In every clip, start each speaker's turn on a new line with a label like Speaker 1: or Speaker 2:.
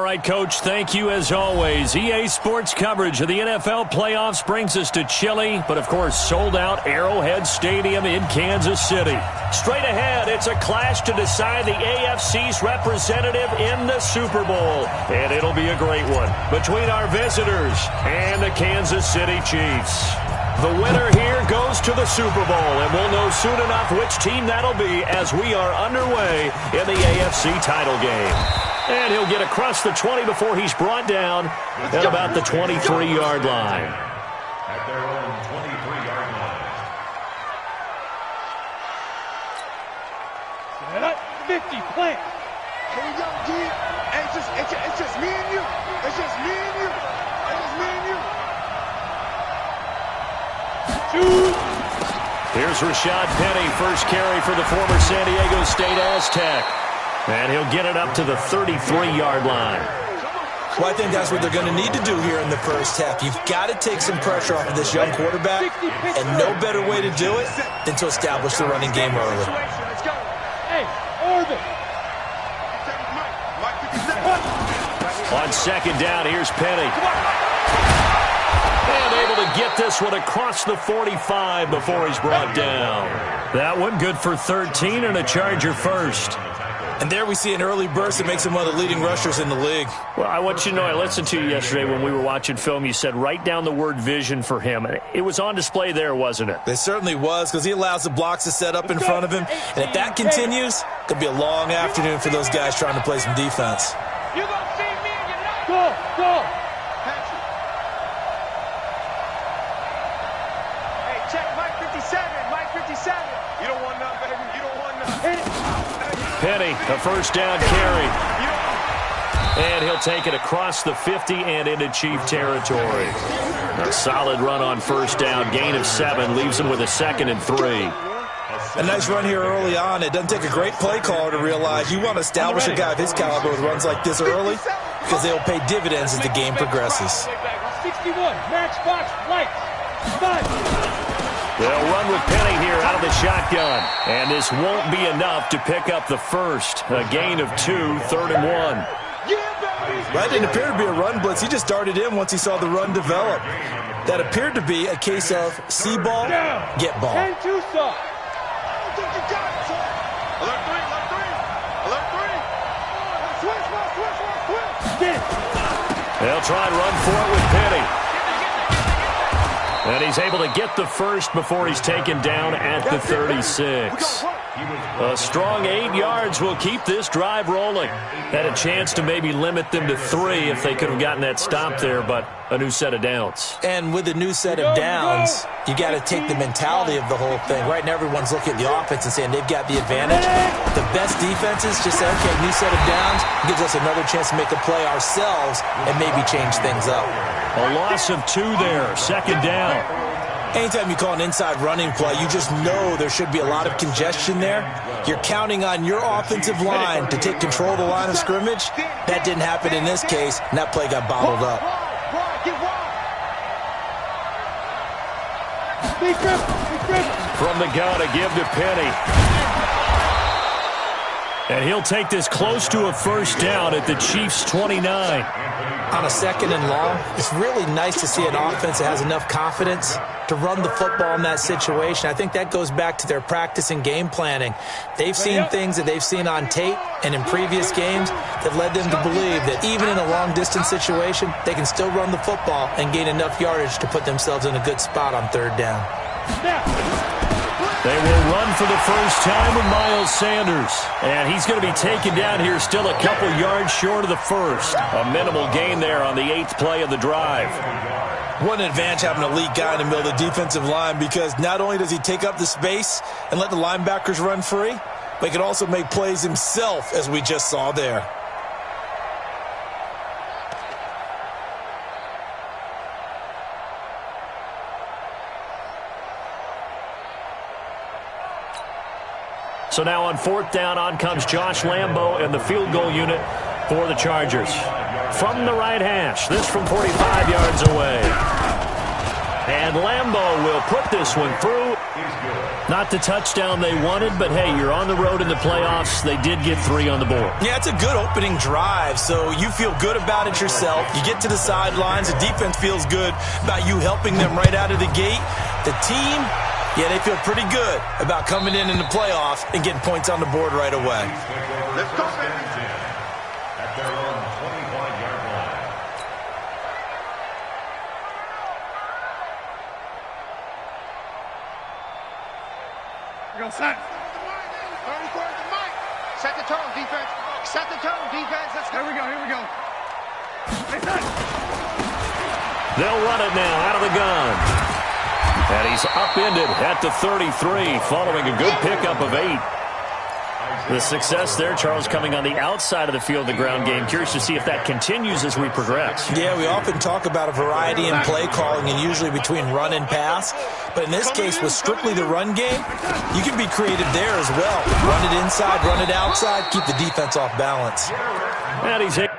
Speaker 1: right, Coach, thank you as always. EA Sports coverage of the NFL playoffs brings us to chilly, but of course sold-out Arrowhead Stadium in Kansas City. Straight ahead, it's a clash to decide the AFC's representative in the Super Bowl, and it'll be a great one between our visitors and the Kansas City Chiefs. The winner here goes to the Super Bowl, and we'll know soon enough which team that'll be as we are underway in the AFC title game. And he'll get across the 20 before he's brought down at about the 23-yard line.
Speaker 2: At their own 23-yard line.
Speaker 3: 50, plant.
Speaker 4: Here we go, D. It's just me and you. It's just me and you. It's just me and you.
Speaker 1: Here's Rashad Penny, first carry for the former San Diego State Aztec. And he'll get it up to the 33-yard line.
Speaker 5: Well, I think that's what they're going to need to do here in the first half. You've got to take some pressure off of this young quarterback, and no better way to do it than to establish the running game early.
Speaker 3: Hey, Orbit.
Speaker 1: On second down, here's Penny. And able to get this one across the 45 before he's brought down. That one good for 13 and a Charger first.
Speaker 5: And there we see an early burst that makes him one of the leading rushers in the league.
Speaker 1: Well, I want you to know, I listened to you yesterday when we were watching film. You said write down the word vision for him. It was on display there, wasn't it?
Speaker 5: It certainly was, because he allows the blocks to set up in front of him. And if that continues, it could be a long afternoon for those guys trying to play some defense.
Speaker 3: You're going to see me and you're not. Go.
Speaker 4: Hey, check Mike 57. Mike 57. You don't want none, baby. You don't want none.
Speaker 1: Penny, a first down carry. And he'll take it across the 50 and into Chief territory. A solid run on first down. Gain of 7 leaves him with a 2nd and 3.
Speaker 5: A nice run here early on. It doesn't take a great play caller to realize you want to establish a guy of his caliber with runs like this early, because they'll pay dividends as the game progresses.
Speaker 3: 61, matchbox, lights, 5.
Speaker 1: They'll run with Penny here out of the shotgun. And this won't be enough to pick up the first. A gain of 2, 3rd and 1.
Speaker 5: That didn't appear to be a run blitz. He just darted in once he saw the run develop. That appeared to be a case of see ball, get ball.
Speaker 3: 10-2 soft.
Speaker 4: Alert 3.
Speaker 3: Switch.
Speaker 1: They'll try and run for it with Penny. And he's able to get the first before he's taken down at the 36. A strong 8 yards will keep this drive rolling. Had a chance to maybe limit them to 3 if they could have gotten that stop there, but a new set of downs.
Speaker 5: And with a new set of downs, you got to take the mentality of the whole thing. Right now, everyone's looking at the offense and saying they've got the advantage. The best defenses just say, okay, new set of downs gives us another chance to make a play ourselves and maybe change things up.
Speaker 1: A loss of 2 there, 2nd down.
Speaker 5: Anytime you call an inside running play, you just know there should be a lot of congestion there. You're counting on your offensive line to take control of the line of scrimmage. That didn't happen in this case, and that play got bottled up.
Speaker 1: From the gun, a give to Penny. And he'll take this close to a first down at the Chiefs' 29.
Speaker 5: On a 2nd and long, it's really nice to see an offense that has enough confidence to run the football in that situation. I think that goes back to their practice and game planning. They've seen things that they've seen on tape and in previous games that led them to believe that even in a long-distance situation, they can still run the football and gain enough yardage to put themselves in a good spot on 3rd down.
Speaker 1: They will run for the first time with Miles Sanders. And he's going to be taken down here still a couple yards short of the first. A minimal gain there on the 8th play of the drive.
Speaker 5: What an advantage having an elite guy in the middle of the defensive line, because not only does he take up the space and let the linebackers run free, but he can also make plays himself, as we just saw there.
Speaker 1: So now on 4th down, on comes Josh Lambo and the field goal unit for the Chargers. From the right hash, this from 45 yards away. And Lambo will put this one through. Not the touchdown they wanted, but hey, you're on the road in the playoffs. They did get 3 on the board.
Speaker 5: Yeah, it's a good opening drive, so you feel good about it yourself. You get to the sidelines. The defense feels good about you helping them right out of the gate. The team, yeah, they feel pretty good about coming in the playoffs and getting points on the board right away.
Speaker 4: Let's go,
Speaker 2: At their own 25-yard line.
Speaker 3: We're going to set.
Speaker 4: 34 at the mic. Set the tone, defense. Set the tone, defense. Let's go.
Speaker 3: Here we go, here we go. Hey, set.
Speaker 1: They'll run it now out of the gun. And he's upended at the 33 following a good pickup of 8. The success there, Charles, coming on the outside of the field, the ground game. Curious to see if that continues as we progress.
Speaker 5: Yeah, we often talk about a variety in play calling and usually between run and pass. But in this case, with strictly the run game, you can be creative there as well. Run it inside, run it outside, keep the defense off balance.
Speaker 1: And he's able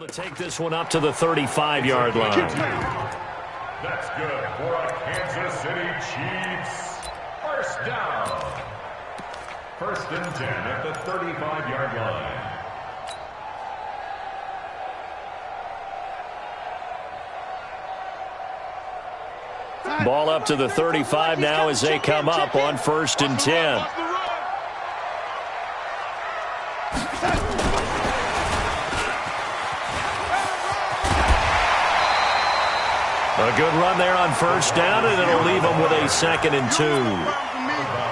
Speaker 1: to take this one up to the 35-yard line.
Speaker 2: That's good for a Kansas City Chiefs. First down. 1st and 10 at the 35-yard line.
Speaker 1: Ball up to the 35 now as they come up on 1st and 10. A good run there on 1st down, and it'll leave them with a 2nd and 2.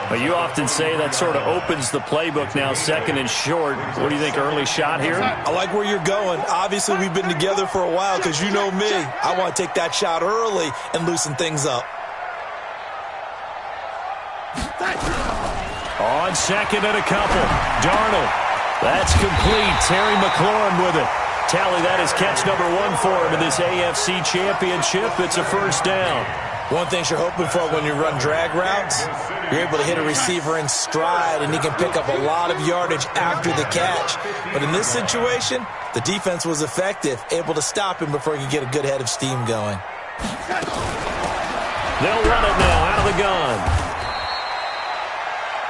Speaker 1: But you often say that sort of opens the playbook now, 2nd and short. What do you think, early shot here?
Speaker 5: I like where you're going. Obviously, we've been together for a while because you know me. I want to take that shot early and loosen things up.
Speaker 1: On 2nd and a couple. Darnold. That's complete. Terry McLaurin with it. Tally, that is catch number 1 for him in this AFC Championship. It's a 1st down.
Speaker 5: One thing you're hoping for when you run drag routes, you're able to hit a receiver in stride, and he can pick up a lot of yardage after the catch. But in this situation, the defense was effective, able to stop him before he could get a good head of steam going.
Speaker 1: They'll run it now out of the gun.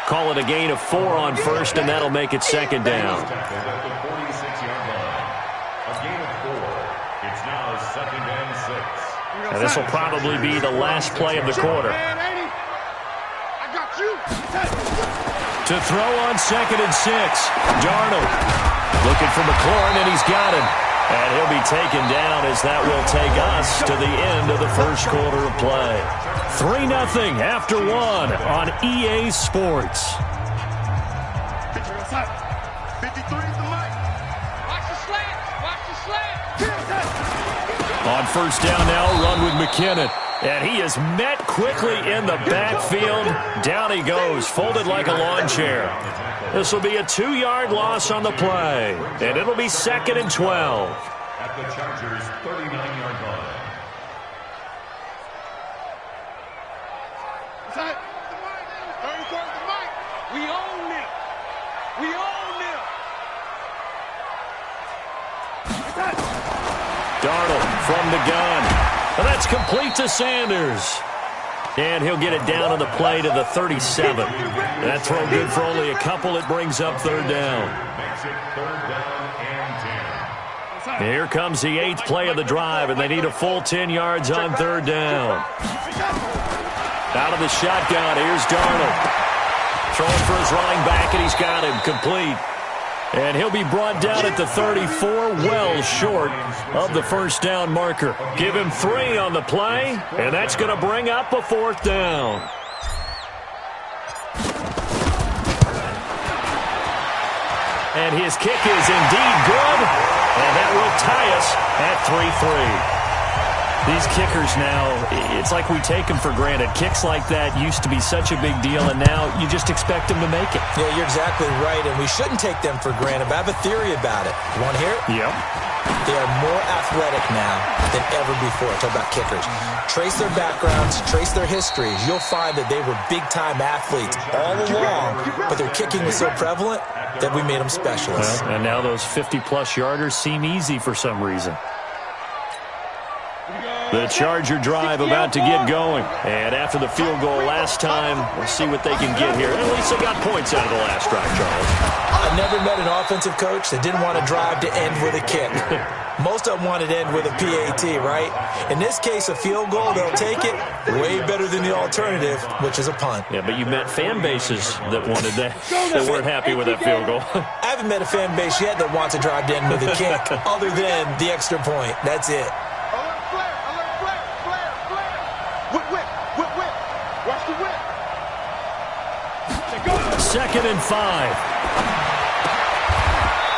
Speaker 1: Call it a gain of 4 on 1st, and that'll make it 2nd down. And this will probably be the last play of the quarter. To throw on 2nd and 6. Darnold looking for McLaurin, and he's got him. And he'll be taken down as that will take us to the end of the 1st quarter of play. 3-0 after 1 on EA Sports.
Speaker 4: 53 is the mic.
Speaker 3: Watch the slant. Watch the slant.
Speaker 1: On 1st down now, run with McKinnon. And he is met quickly in the backfield. Down he goes, folded like a lawn chair. This will be a 2-yard loss on the play. And it'll be 2nd and 12.
Speaker 2: At the Chargers' 39-yard line.
Speaker 4: Set. 34 is the mic.
Speaker 3: We own them. We own them.
Speaker 1: Darnold from the gun. And that's complete to Sanders. And he'll get it down on the play to the 37. That throw good for only a couple. It brings up 3rd down.
Speaker 2: Makes it 3rd down and 10.
Speaker 1: Here comes the 8th play of the drive, and they need a full 10 yards on 3rd down. Out of the shotgun, here's Darnold. Throwing for his running back, and he's got him complete. And he'll be brought down at the 34, well short of the 1st down marker. Give him 3 on the play, and that's going to bring up a 4th down. And his kick is indeed good, and that will tie us at 3-3. These kickers now, it's like we take them for granted. Kicks like that used to be such a big deal, and now you just expect them to make it.
Speaker 5: Yeah, you're exactly right, and we shouldn't take them for granted, but I have a theory about it. You want to hear it?
Speaker 1: Yep.
Speaker 5: They are more athletic now than ever before. Talk about kickers. Trace their backgrounds, trace their histories. You'll find that they were big-time athletes all along, but their kicking was so prevalent that we made them specialists.
Speaker 1: Well, and now those 50-plus yarders seem easy for some reason. The Charger drive about to get going. And after the field goal last time, we'll see what they can get here. At least they got points out of the last drive, Charles.
Speaker 5: I never met an offensive coach that didn't want to drive to end with a kick. Most of them wanted to end with a PAT, right? In this case, a field goal, they'll take it way better than the alternative, which is a punt.
Speaker 1: Yeah, but you met fan bases that wanted that, that weren't happy with that field goal.
Speaker 5: I haven't met a fan base yet that wants to drive to end with a kick, other than the extra point. That's it.
Speaker 1: Second and 5.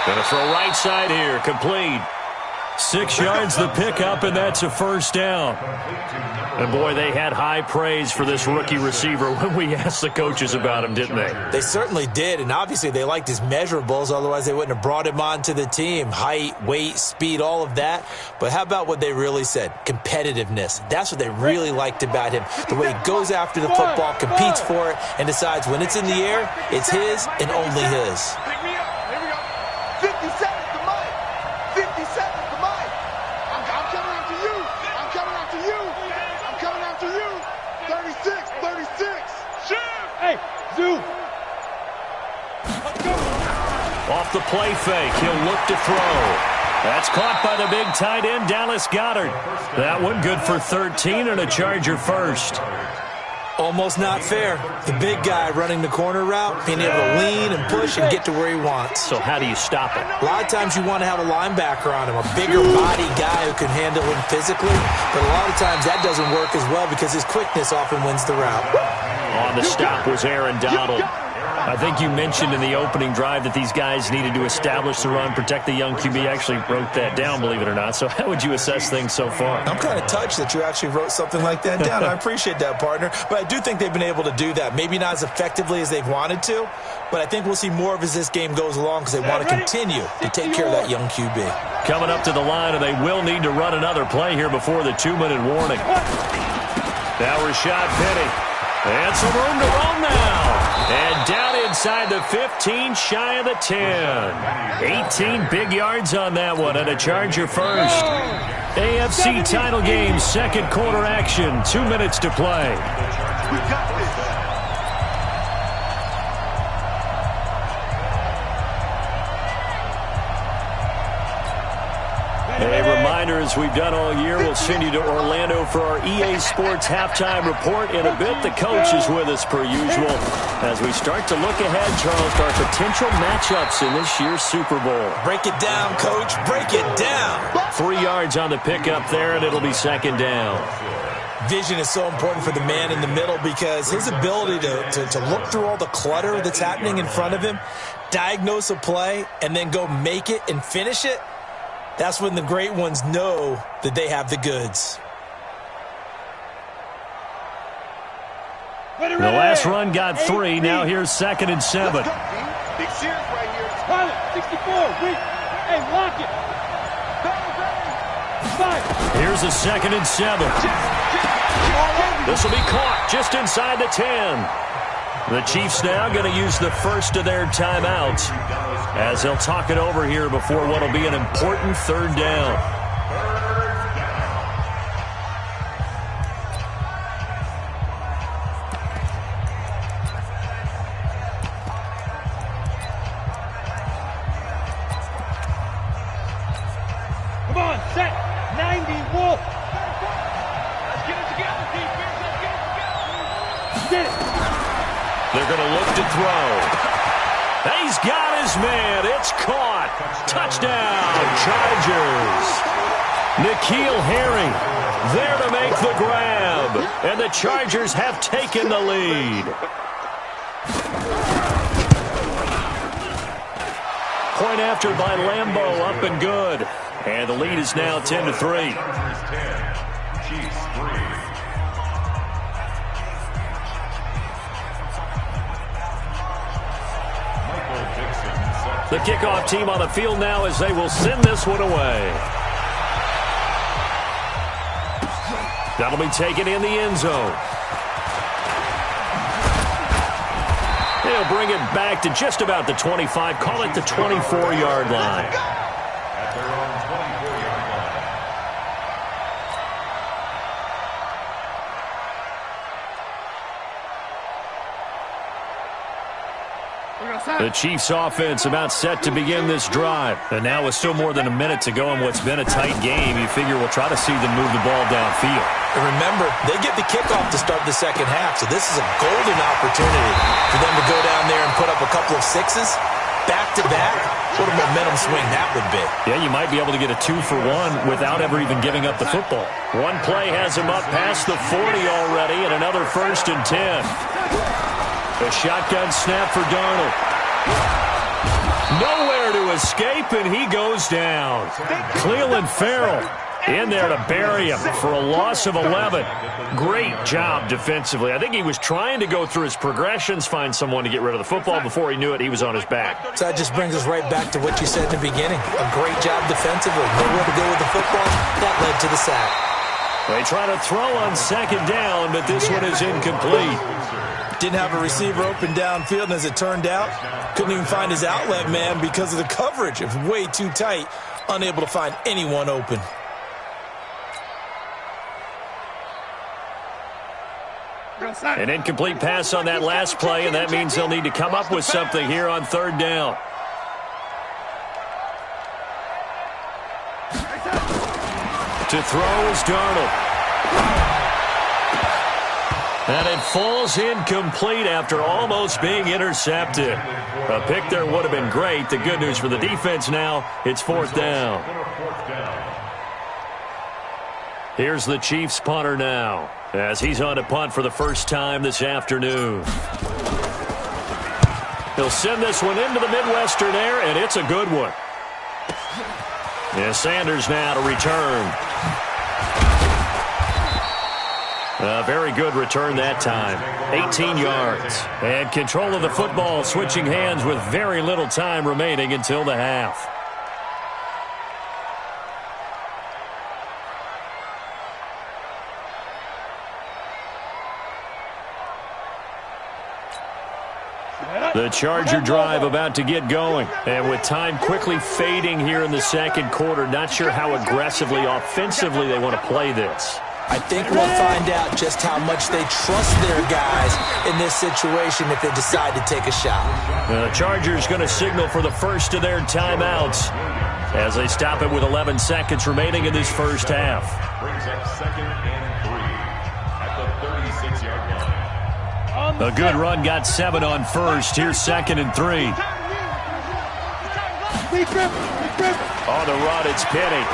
Speaker 1: Gonna throw right side here. Complete. 6 yards the pickup, and that's a first down. And, boy, they had high praise for this rookie receiver when we asked the coaches about him, didn't they?
Speaker 5: They certainly did, and obviously they liked his measurables. Otherwise, they wouldn't have brought him onto the team. Height, weight, speed, all of that. But how about what they really said? Competitiveness. That's what they really liked about him. The way he goes after the football, competes for it, and decides when it's in the air, it's his and only his.
Speaker 4: Pick me up. Here we go. 50 seconds to mine. 50 seconds to mine. I'm coming after you. I'm coming after you. I'm coming after you. 36, 36.
Speaker 3: Shoot! Hey, Zoo. Let's go.
Speaker 1: Off the play fake, he'll look to throw. That's caught by the big tight end, Dallas Goedert. That one good for 13 and a Charger first.
Speaker 5: Almost not fair. The big guy running the corner route, being able to lean and push and get to where he wants.
Speaker 1: So how do you stop it?
Speaker 5: A lot of times you want to have a linebacker on him, a bigger body guy who can handle him physically. But a lot of times that doesn't work as well because his quickness often wins the route.
Speaker 1: On the stop was Aaron Donald. I think you mentioned in the opening drive that these guys needed to establish the run, protect the young QB. Actually wrote that down, believe it or not. So how would you assess things so far?
Speaker 5: I'm kind of touched that you actually wrote something like that down. I appreciate that, partner. But I do think they've been able to do that. Maybe not as effectively as they've wanted to, but I think we'll see more of as this game goes along because they want to continue to take care of that young QB.
Speaker 1: Coming up to the line, and they will need to run another play here before the 2-minute warning. Now Rashad Penny. And some room to run now. And down inside the 15, shy of the 10. 18 big yards on that one, and a Charger first. AFC title game, second quarter action. 2 minutes to play.
Speaker 4: We got this.
Speaker 1: A reminder, as we've done all year, we'll send you to Orlando for our EA Sports halftime report. In a bit, the coach is with us per usual as we start to look ahead, Charles, to our potential matchups in this year's Super Bowl.
Speaker 5: Break it down, Coach. Break it down.
Speaker 1: 3 yards on the pickup there, and it'll be second down.
Speaker 5: Vision is so important for the man in the middle because his ability to look through all the clutter that's happening in front of him, diagnose a play, and then go make it and finish it, that's when the great ones know that they have the goods.
Speaker 1: The last run got 3. Now here's 2nd and 7.
Speaker 4: Big series right here.
Speaker 3: Pilot, 64. Wait. Hey, lock it. 5.
Speaker 1: Here's a 2nd and 7. This will be caught just inside the 10. The Chiefs now going to use the first of their timeouts as they'll talk it over here before what will be an important third down.
Speaker 3: Come on, set. 90, Wolf. Let's get it together, defense. Let's get it together. Get it.
Speaker 1: They're going to look to throw. He's got his man. It's caught. Touchdown, Chargers. N'Keal Harry there to make the grab. And the Chargers have taken the lead. Point after by Lambeau, up and good. And the lead is now 10-3.
Speaker 2: Chiefs 3.
Speaker 1: The kickoff team on the field now as they will send this one away. That'll be taken in the end zone. He'll bring it back to just about the 25. Call it the 24-yard line.
Speaker 2: At their own 24-yard line.
Speaker 1: The Chiefs offense about set to begin this drive. And now with still more than a minute to go in what's been a tight game, you figure we'll try to see them move the ball downfield.
Speaker 5: And remember, they get the kickoff to start the second half, so this is a golden opportunity for them to go down there and put up a couple of sixes back-to-back. What a momentum swing that would be.
Speaker 1: Yeah, you might be able to get a 2-for-1 without ever even giving up the football. One play has him up past the 40 already, and another 1st and 10. A shotgun snap for Darnold. Nowhere to escape, and he goes down. Cleveland Farrell in there to bury him for a loss of 11. Great job defensively. I think he was trying to go through his progressions, find someone to get rid of the football. Before he knew it, he was on his back.
Speaker 5: So that just brings us right back to what you said in the beginning. A great job defensively. Nowhere to go with the football. That led to the sack.
Speaker 1: They try to throw on 2nd down, but this one is incomplete.
Speaker 5: Didn't have a receiver open downfield, and as it turned out, couldn't even find his outlet man because of the coverage. It was way too tight, unable to find anyone open.
Speaker 1: An incomplete pass on that last play, and that means they'll need to come up with something here on 3rd down. To throw is Darnold. And it falls incomplete after almost being intercepted. A pick there would have been great. The good news for the defense now, it's 4th down. Here's the Chiefs punter now, as he's on to punt for the first time this afternoon. He'll send this one into the Midwestern air, and it's a good one. Yeah, Sanders now to return. A very good return that time. 18 yards. And control of the football, switching hands with very little time remaining until the half. The Charger drive about to get going. And with time quickly fading here in the 2nd quarter, not sure how aggressively, offensively they want to play this.
Speaker 5: I think we'll find out just how much they trust their guys in this situation if they decide to take a shot.
Speaker 1: The Chargers going to signal for the first of their timeouts as they stop it with 11 seconds remaining in this first half.
Speaker 2: Brings up 2nd and 3 at the 36-yard line.
Speaker 1: A good run got 7 on first. Here's 2nd and 3. On the run, it's Penny.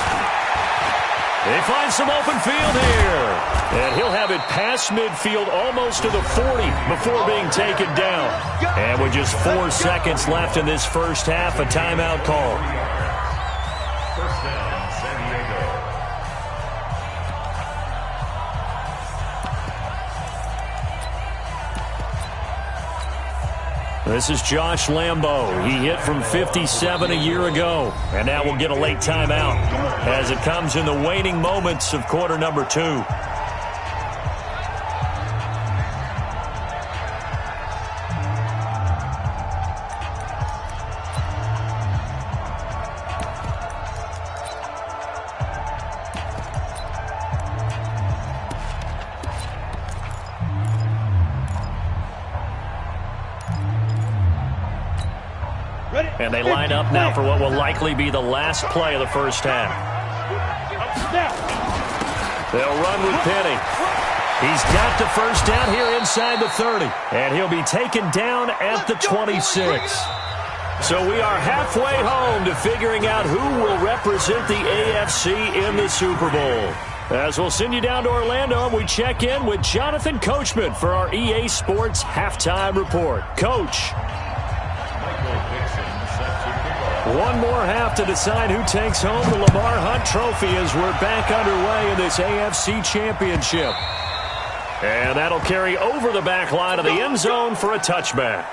Speaker 1: They find some open field here. And he'll have it past midfield almost to the 40 before being taken down. And with just 4 seconds left in this first half, a timeout call.
Speaker 2: 1st down, San Diego.
Speaker 1: This is Josh Lambo. He hit from 57 a year ago. And now we'll get a late timeout as it comes in the waning moments of quarter number 2. And they line up now for what will likely be the last play of the first half. They'll run with Penny. He's got the first down here inside the 30. And he'll be taken down at the 26. So we are halfway home to figuring out who will represent the AFC in the Super Bowl. As we'll send you down to Orlando, and we check in with Jonathan Coachman for our EA Sports Halftime Report. Coach.
Speaker 2: Michael Dixon set to kick off.
Speaker 1: One more half to decide who takes home the Lamar Hunt Trophy as we're back underway in this AFC Championship. And that'll carry over the back line of the end zone for a touchback.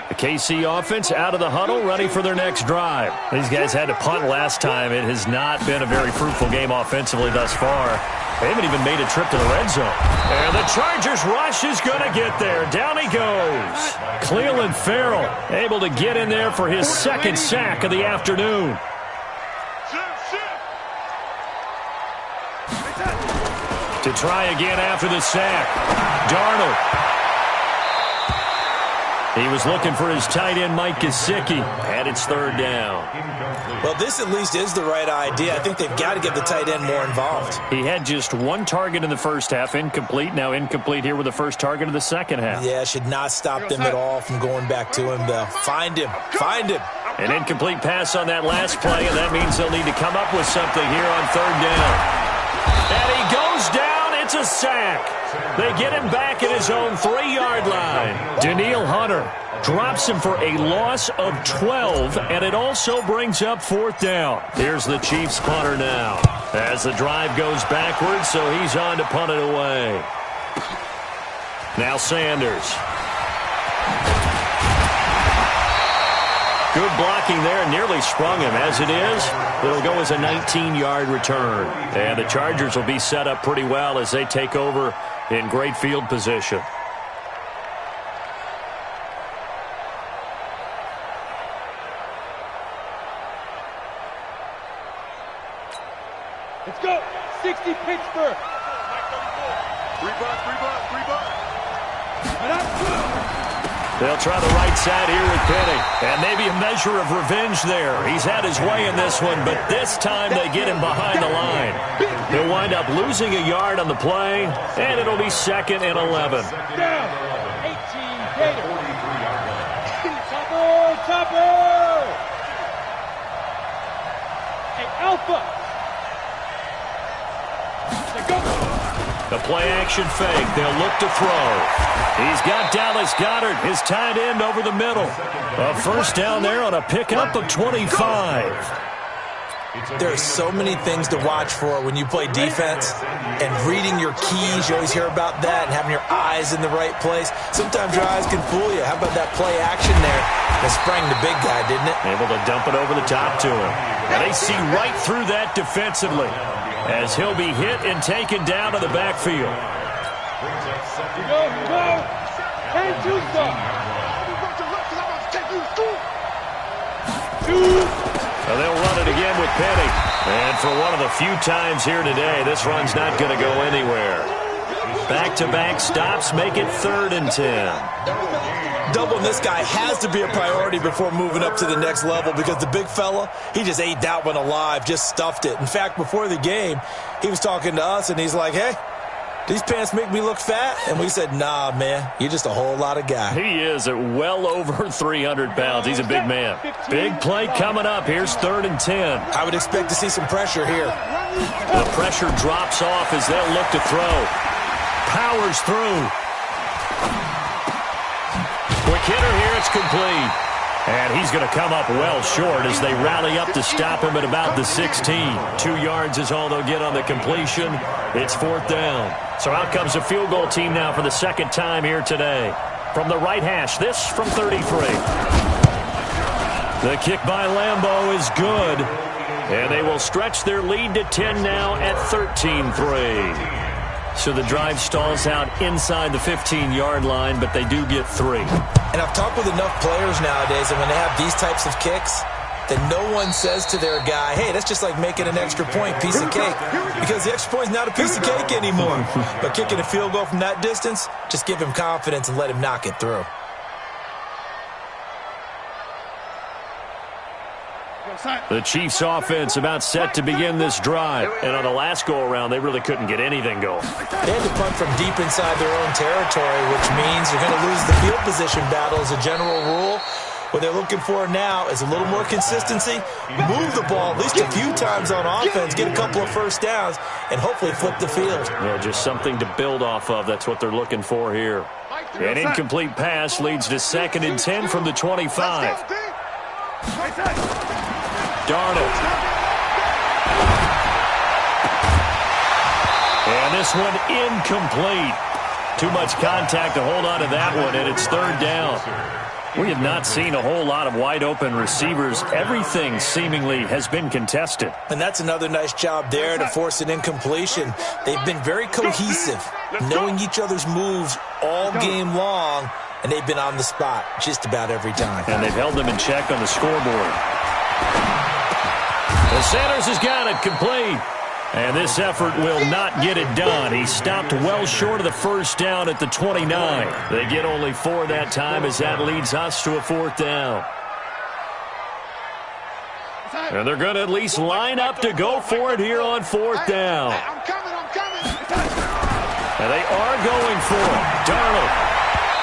Speaker 1: The KC offense out of the huddle, ready for their next drive. These guys had to punt last time. It has not been a very fruitful game offensively thus far. They haven't even made a trip to the red zone. And the Chargers rush is going to get there. Down he goes. Cleveland Farrell able to get in there for his second sack of the afternoon. To try again after the sack. Darnold. He was looking for his tight end, Mike Gesicki, and it's third down.
Speaker 5: Well, this at least is the right idea. I think they've got to get the tight end more involved.
Speaker 1: He had just one target in the first half, incomplete. Now incomplete here with the first target of the second half.
Speaker 5: Yeah, should not stop them at all from going back to him, though. Find him. Find him.
Speaker 1: An incomplete pass on that last play, and that means they'll need to come up with something here on third down. And he goes down. It's a sack. They get him back at his own 3-yard line. Danielle Hunter drops him for a loss of 12, and it also brings up fourth down. Here's the Chiefs punter now as the drive goes backwards, so he's on to punt it away. Now Sanders. Good blocking there, nearly sprung him. As it is, it'll go as a 19-yard return. And the Chargers will be set up pretty well as they take over in great field position.
Speaker 3: Let's go. 60 Pittsburgh.
Speaker 4: 3 bucks.
Speaker 1: They'll try the right side here with Penny. And maybe a measure of revenge there. He's had his way in this one, but this time they get him behind the line. He'll wind up losing a yard on the play, and it'll be 2nd and 11.
Speaker 3: Down. 18 Gator. Topper. Hey, Alpha.
Speaker 1: The play-action fake. They'll look to throw. He's got Dallas Goedert, his tight end, over the middle. A first down there on a pickup of 25.
Speaker 5: There are so many things to watch for when you play defense, and reading your keys, you always hear about that, and having your eyes in the right place. Sometimes your eyes can fool you. How about that play action there? That sprang the big guy, didn't it?
Speaker 1: Able to dump it over the top to him. And they see right through that defensively as he'll be hit and taken down to the backfield.
Speaker 3: Go. And Tucson.
Speaker 1: Well, they'll run it again with Penny. And for one of the few times here today, this run's not going to go anywhere. Back-to-back stops make it 3rd and 10.
Speaker 5: Doubling this guy has to be a priority before moving up to the next level, because the big fella, he just ate that one alive, just stuffed it. In fact, before the game, he was talking to us, and he's like, hey, these pants make me look fat? And we said, nah, man, you're just a whole lot of guy.
Speaker 1: He is at well over 300 pounds. He's a big man. Big play coming up. Here's 3rd and 10.
Speaker 5: I would expect to see some pressure here.
Speaker 1: The pressure drops off as they'll look to throw. Powers through. Quick hitter here. It's complete. And he's going to come up well short as they rally up to stop him at about the 16. 2 yards is all they'll get on the completion. It's 4th down. So out comes the field goal team now for the second time here today. From the right hash, this from 33. The kick by Lambeau is good. And they will stretch their lead to 10 now at 13-3. So the drive stalls out inside the 15-yard line, but they do get 3.
Speaker 5: And I've talked with enough players nowadays, and when they have these types of kicks, then no one says to their guy, hey, that's just like making an extra point, piece of cake. Because the extra point's not a piece of cake anymore. But kicking a field goal from that distance, just give him confidence and let him knock it through.
Speaker 1: The Chiefs offense about set to begin this drive. And on the last go-around, they really couldn't get anything going.
Speaker 5: They had to punt from deep inside their own territory, which means you're going to lose the field position battle as a general rule. What they're looking for now is a little more consistency, move the ball at least a few times on offense, get a couple of first downs, and hopefully flip the field.
Speaker 1: Yeah, just something to build off of. That's what they're looking for here. An incomplete pass leads to 2nd and 10 from the 25. Darnold. And this one incomplete. Too much contact to hold on to that one, and it's 3rd down. We have not seen a whole lot of wide-open receivers. Everything seemingly has been contested.
Speaker 5: And that's another nice job there to force an incompletion. They've been very cohesive, knowing each other's moves all game long, and they've been on the spot just about every time.
Speaker 1: And they've held them in check on the scoreboard. The Sanders has got it complete. And this effort will not get it done. He stopped well short of the first down at the 29. They get only 4 that time as that leads us to a 4th down. And they're going to at least line up to go for it here on 4th down.
Speaker 4: I'm coming.
Speaker 1: And they are going for it. Darnold.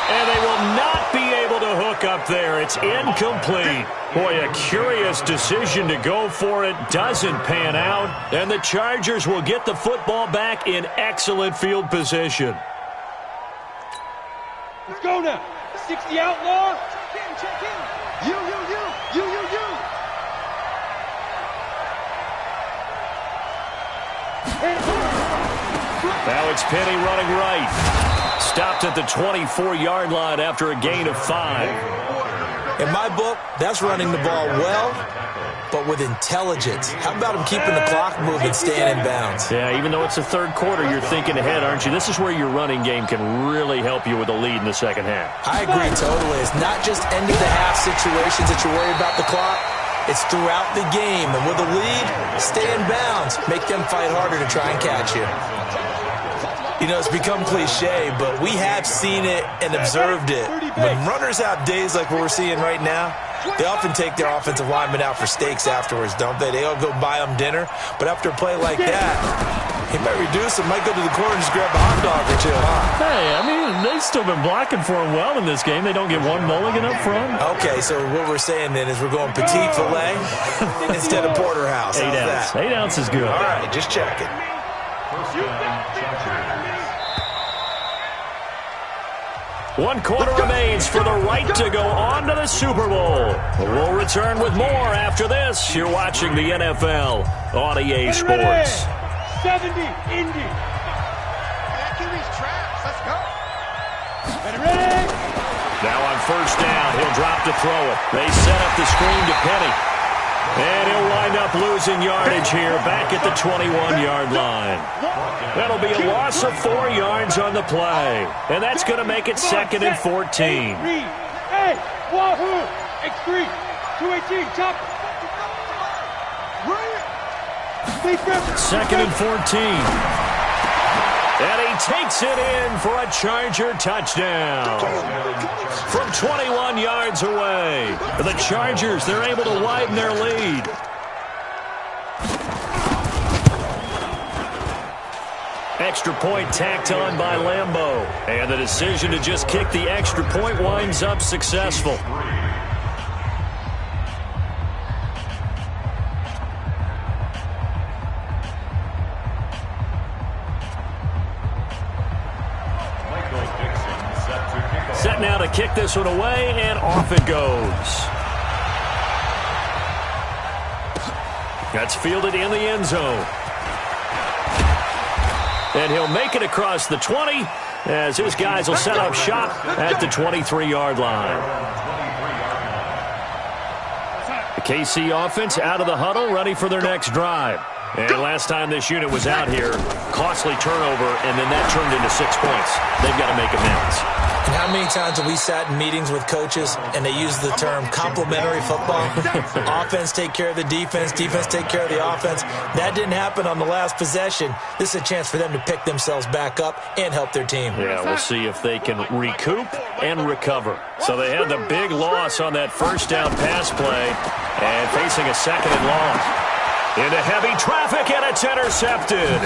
Speaker 1: And they will not be able to hook up there. It's incomplete. Boy, a curious decision to go for it. Doesn't pan out. And the Chargers will get the football back in excellent field position.
Speaker 3: Let's go now. 60 outlaw.
Speaker 4: Check in. You.
Speaker 1: Now it's Penny running right. Stopped at the 24-yard line after a gain of 5.
Speaker 5: In my book, that's running the ball well, but with intelligence. How about him keeping the clock moving, staying in bounds?
Speaker 1: Yeah, even though it's the 3rd quarter, you're thinking ahead, aren't you? This is where your running game can really help you with a lead in the 2nd half.
Speaker 5: I agree totally. It's not just end-of-the-half situations that you're worried about the clock. It's throughout the game. And with a lead, stay in bounds. Make them fight harder to try and catch you. You know, it's become cliche, but we have seen it and observed it. When runners have days like what we're seeing right now, they often take their offensive linemen out for steaks afterwards, don't they? They all go buy them dinner. But after a play like that, he might reduce them, might go to the corner and just grab a hot dog or two, huh?
Speaker 1: Hey, I mean, they've still been blocking for him well in this game. They don't get one mulligan up front.
Speaker 5: Okay, so what we're saying then is we're going petite filet instead of porterhouse.
Speaker 1: 8 ounce. 8 ounce is good.
Speaker 5: All right, just checking.
Speaker 1: One quarter remains for the right to go on to the Super Bowl. We'll return with more after this. You're watching the NFL on EA Sports.
Speaker 3: 70, Indy.
Speaker 4: QB's traps. Let's go.
Speaker 3: Ready.
Speaker 1: Now on 1st down, he'll drop to throw it. They set up the screen to Penny. And he'll wind up losing yardage here back at the 21-yard line. That'll be a loss of 4 yards on the play. And that's going to make it 2nd and 14.
Speaker 3: Hey, Wahoo! X3, 218, top.
Speaker 1: 2nd and 14. And he takes it in for a Charger touchdown. From 21 yards away. The Chargers, they're able to widen their lead. Extra point tacked on by Lambeau. And the decision to just kick the extra point winds up successful. Set now to kick this one away, and off it goes. That's fielded in the end zone. And he'll make it across the 20 as his guys will set up shop at the 23-yard line. The KC offense out of the huddle, ready for their next drive. And last time this unit was out here, costly turnover, and then that turned into 6 points. They've got to make amends.
Speaker 5: And how many times have we sat in meetings with coaches and they use the term complementary football? Offense take care of the defense, defense take care of the offense. That didn't happen on the last possession. This is a chance for them to pick themselves back up and help their team.
Speaker 1: Yeah, we'll see if they can recoup and recover. So they had the big loss on that 1st down pass play and facing a 2nd and long. Into heavy traffic, and it's intercepted.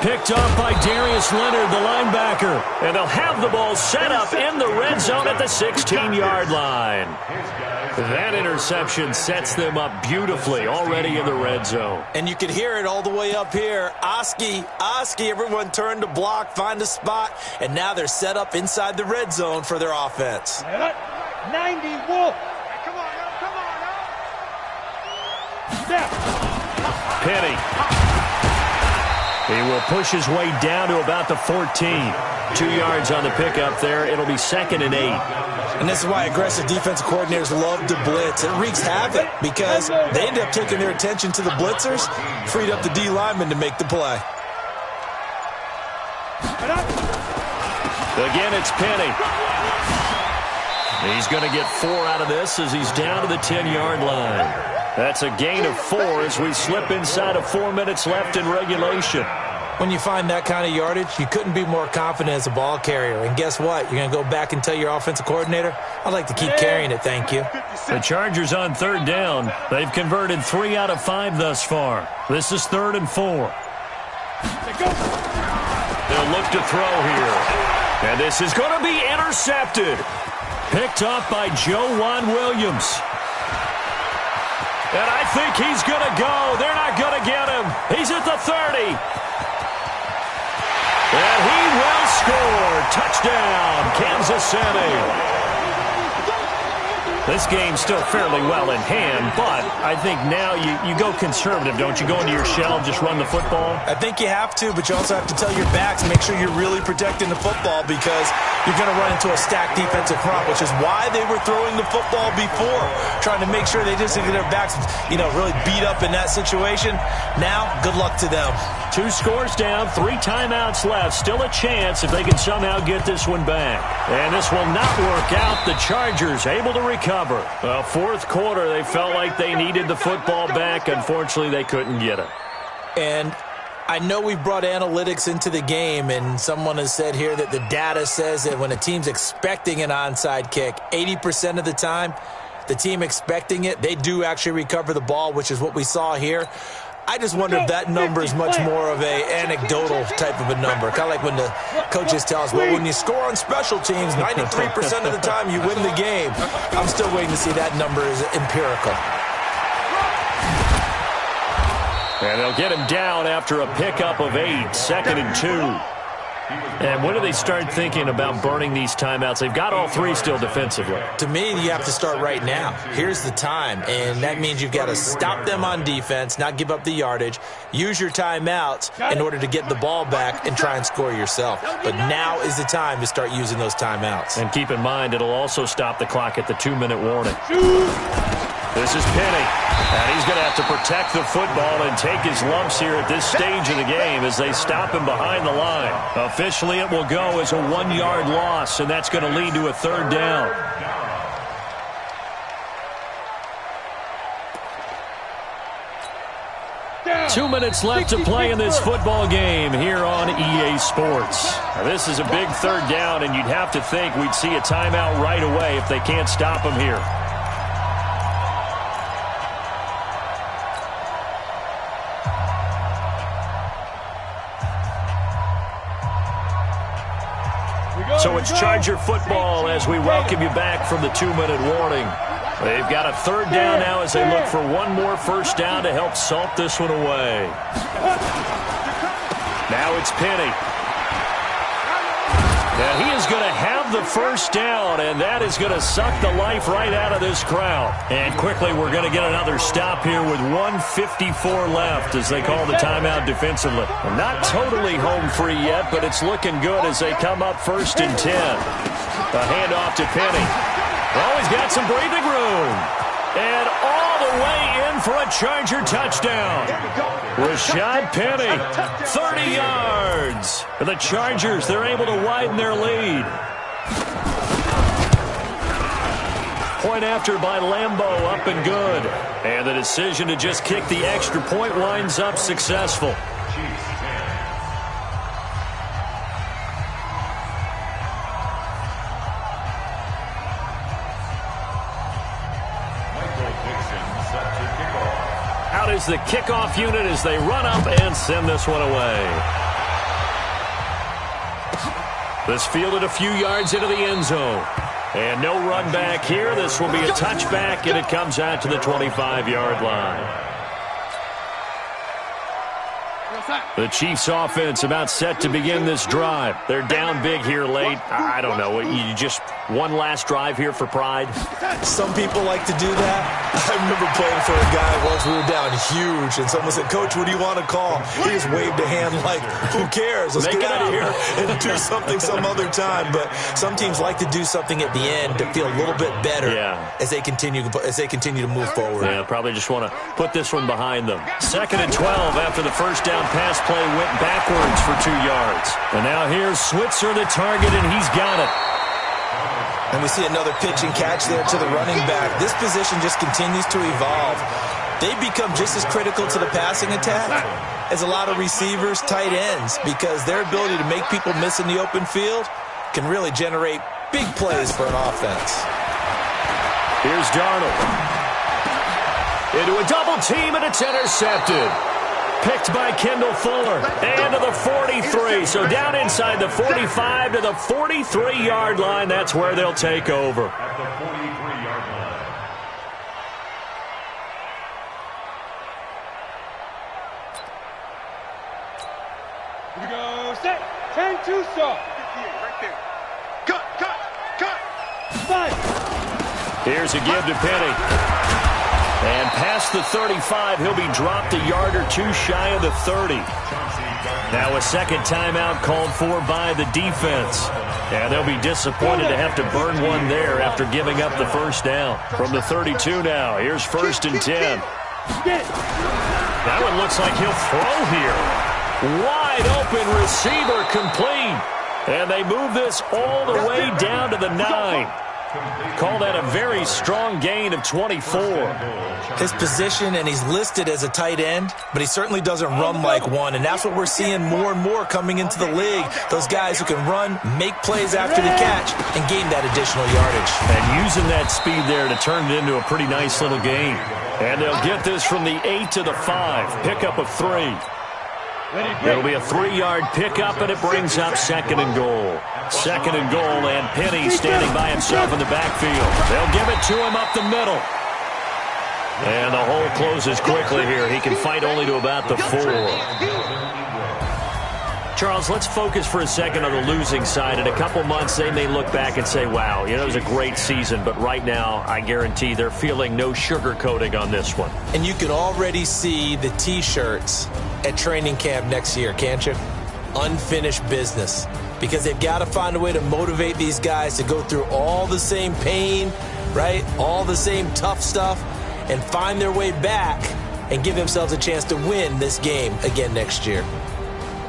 Speaker 1: picked off by Darius Leonard, the linebacker. And they'll have the ball set up in the red zone at the 16-yard line. That interception sets them up beautifully already in the red zone.
Speaker 5: And you can hear it all the way up here. Oski, everyone turned to block, find a spot, and now they're set up inside the red zone for their offense.
Speaker 3: 90 Wolf. Come on now.
Speaker 1: Penny. He will push his way down to about the 14. 2 yards on the pickup there. It'll be 2nd and 8.
Speaker 5: And this is why aggressive defensive coordinators love to blitz. It wreaks havoc because they end up taking their attention to the blitzers, freed up the D lineman to make the play.
Speaker 1: Again, it's Penny. He's going to get 4 out of this as he's down to the 10-yard line. That's a gain of 4 as we slip inside of 4 minutes left in regulation.
Speaker 5: When you find that kind of yardage, you couldn't be more confident as a ball carrier. And guess what? You're going to go back and tell your offensive coordinator, I'd like to keep carrying it, thank you.
Speaker 1: The Chargers on 3rd down. They've converted 3 out of 5 thus far. This is 3rd and 4. They'll look to throw here. And this is going to be intercepted. Picked off by Joejuan Williams. And I think he's going to go. They're not going to get him. He's at the 30. And he will score. Touchdown, Kansas City. This game's still fairly well in hand, but I think now you go conservative, don't you? Go into your shell and just run the football?
Speaker 5: I think you have to, but you also have to tell your backs, make sure you're really protecting the football because you're going to run into a stacked defensive front, which is why they were throwing the football before, trying to make sure they just get their backs, really beat up in that situation. Now, good luck to them.
Speaker 1: 2 scores down, 3 timeouts left. Still a chance if they can somehow get this one back. And this will not work out. The Chargers able to recover. Well, 4th quarter, they felt like they needed the football back. Unfortunately, they couldn't get it.
Speaker 5: And I know we brought analytics into the game, and someone has said here that the data says that when a team's expecting an onside kick, 80% of the time, the team expecting it, they do actually recover the ball, which is what we saw here. I just wonder if that number is much more of a anecdotal type of a number. Kind of like when the coaches tell us, well, when you score on special teams, 93% of the time you win the game. I'm still waiting to see that number is empirical.
Speaker 1: And they'll get him down after a pickup of 8, 2nd and 2. And when do they start thinking about burning these timeouts? They've got all 3 still defensively.
Speaker 5: To me, you have to start right now. Here's the time, and that means you've got to stop them on defense, not give up the yardage, use your timeouts in order to get the ball back and try and score yourself. But now is the time to start using those timeouts.
Speaker 1: And keep in mind, it'll also stop the clock at the 2-minute warning. This is Penny, and he's going to have to protect the football and take his lumps here at this stage of the game as they stop him behind the line. Officially, it will go as a 1-yard loss, and that's going to lead to a 3rd down.
Speaker 3: Down.
Speaker 1: 2 minutes left to play in this football game here on EA Sports. Now, this is a big 3rd down, and you'd have to think we'd see a timeout right away if they can't stop him here. So it's Charger football as we welcome you back from the 2-minute warning. They've got a 3rd down now as they look for one more 1st down to help salt this one away. Now it's Penny. Now he is going to have the 1st down, and that is going to suck the life right out of this crowd. And quickly we're going to get another stop here with 1:54 left as they call the timeout defensively. Well, not totally home free yet, but it's looking good as they come up 1st and 10. A handoff to Penny. Oh, he's got some breathing room. And all the way in for a Charger touchdown. Rashad Penny, 30 yards. For the Chargers, they're able to widen their lead. Point after by Lambeau, up and good. And the decision to just kick the extra point winds up successful. Out is the kickoff unit as they run up and send this one away. This fielded a few yards into the end zone. And no run back here. This will be a touchback, and it comes out to the 25-yard line. The Chiefs offense about set to begin this drive. They're down big here late. I don't know. You just one last drive here for pride?
Speaker 5: Some people like to do that. I remember playing for a guy once. We were down huge, and someone said, "Coach, what do you want to call?" He just waved a hand like, "Who cares? Let's get out of here and do something some other time." But some teams like to do something at the end to feel a little bit better as they continue to move forward.
Speaker 1: Yeah, probably just want to put this one behind them. 2nd and 12 after the first down pass play went backwards for 2 yards. And now here's Switzer, the target, and he's got it.
Speaker 5: And we see another pitch and catch there to the running back. This position just continues to evolve. They become just as critical to the passing attack as a lot of receivers, tight ends, because their ability to make people miss in the open field can really generate big plays for an offense.
Speaker 1: Here's Darnold. Into a double team, and it's intercepted. Picked by Kendall Fuller. And to the 43. So down inside the 45 to the 43-yard line. That's where they'll take over.
Speaker 2: At the 43-yard line.
Speaker 3: Here we go. Set. 10-2 stop.
Speaker 4: Right there. Cut.
Speaker 3: Five.
Speaker 1: Here's a give to Penny. And past the 35, he'll be dropped a yard or two shy of the 30. Now a second timeout called for by the defense. And they'll be disappointed to have to burn one there after giving up the first down. From the 32 now, here's 1st and 10. That one looks like he'll throw here. Wide open receiver complete. And they move this all the way down to the 9. Call that a very strong gain of 24.
Speaker 5: His position, and he's listed as a tight end, but he certainly doesn't run like one, and that's what we're seeing more and more coming into the league. Those guys who can run, make plays after the catch, and gain that additional yardage.
Speaker 1: And using that speed there to turn it into a pretty nice little game. And they'll get this from the 8 to the 5. Pickup of 3. It'll be a 3-yard pickup, and it brings up 2nd and goal. 2nd and goal, and Penny standing by himself in the backfield. They'll give it to him up the middle. And the hole closes quickly here. He can fight only to about the 4. Charles, let's focus for a second on the losing side. In a couple months, they may look back and say, wow, it was a great season. But right now, I guarantee they're feeling no sugarcoating on this one.
Speaker 5: And you can already see the T-shirts at training camp next year, can't you? Unfinished business. Because they've got to find a way to motivate these guys to go through all the same pain, right? All the same tough stuff, and find their way back and give themselves a chance to win this game again next year.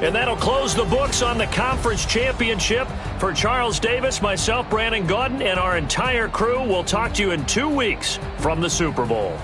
Speaker 1: And that'll close the books on the conference championship. For Charles Davis, myself, Brandon Gaudin, and our entire crew, we'll talk to you in 2 weeks from the Super Bowl.